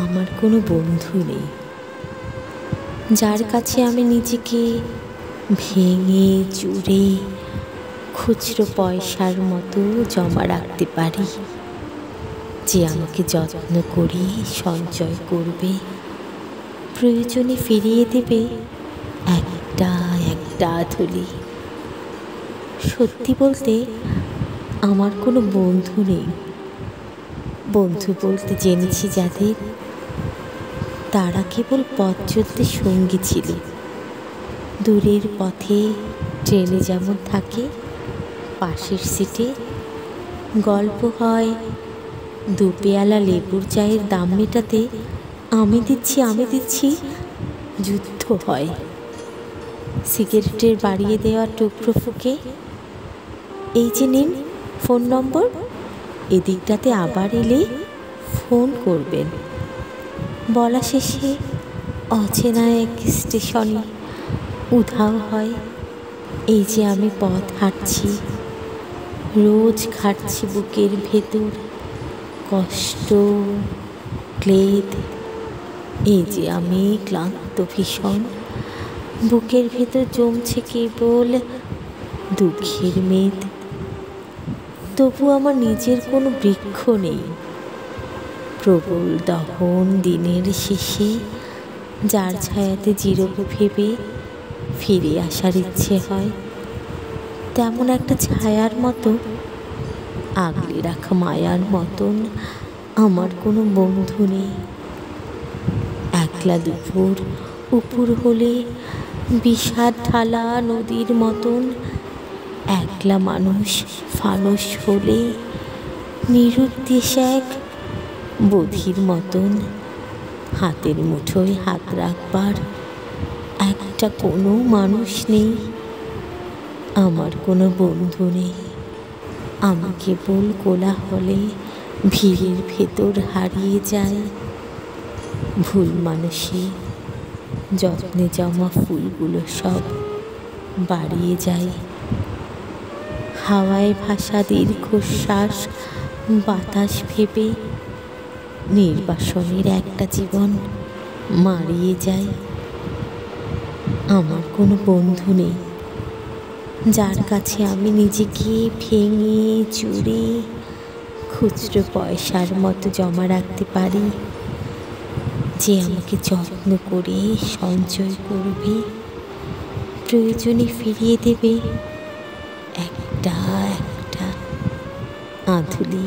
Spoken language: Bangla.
আমার কোনো বন্ধু নেই, যার কাছে আমি নিজেকে ভেঙে চুরে খুচরো পয়সার মতো জমা রাখতে পারি, যে আমাকে যত্ন করে সঞ্চয় করবে, প্রয়োজনে ফিরিয়ে দেবে একটা একটা থলি। সত্যি বলতে আমার কোনো বন্ধু নেই। বন্ধু বলতে জেনেছি যাদের, তারা কেবল পথ চলতে সঙ্গী ছিল। দূরের পথে ট্রেনে যেমন থাকে, পাশের সিটে গল্প হয়, দু পেয়ালা লেবুর চায়ের দাম মেটাতে আমি দিচ্ছি যুদ্ধ হয়। সিগারেটের বাড়িয়ে দেওয়া টুকরো ফুঁকে, এই যে নিন ফোন নম্বর, এদিকটাতে আবার এলে ফোন করবেন, বলা শেষে অচেনা এক স্টেশনে উধাও হয়। এই যে আমি পথ হাঁটছি, রোজ ঘাটছি বুকের ভেতর কষ্ট ক্লেদ। এই যে আমি ক্লান্ত ভীষণ, বুকের ভেতর জমছে কেবল দুঃখের মেদ। তবু আমার নিজের কোনো বৃক্ষ নেই। প্রবল দহন দিনের শেষে যার ছায়াতে জিরোব ভেবে ফিরে আসার ইচ্ছে হয়, তেমন একটা ছায়ার মতো, আগলে রাখা মায়ার মতন আমার কোনো বন্ধু নেই। একলা দুপুর উপুর হলে বিষাদ ঢালা নদীর মতন, একলা মানুষ ফানুস হলে নিরুদ্দেশ এক বধির মতন, হাতের মুঠোয় হাত রাখবার একটা কোনো মানুষ নেই। আমার কোনো বন্ধু নেই। আমি কেবল কোলাহলে ভিড়ের ভেতর হারিয়ে যাই, ভুল মানুষে যত্নে জমা ফুলগুলো সব বাড়িয়ে যায়। হাওয়ায় ভাসা দীর্ঘশ্বাস বাতাস ভেবে নির্বাসনের একটা জীবন মারিয়ে যায়। আমার কোনো বন্ধু নেই, যার কাছে আমি নিজেকে ভেঙে চুরে খুচরো পয়সার মতো জমা রাখতে পারি, যে আমাকে যত্ন করে সঞ্চয় করবে, প্রয়োজনে ফিরিয়ে দেবে একটা একটা আঁধুলি।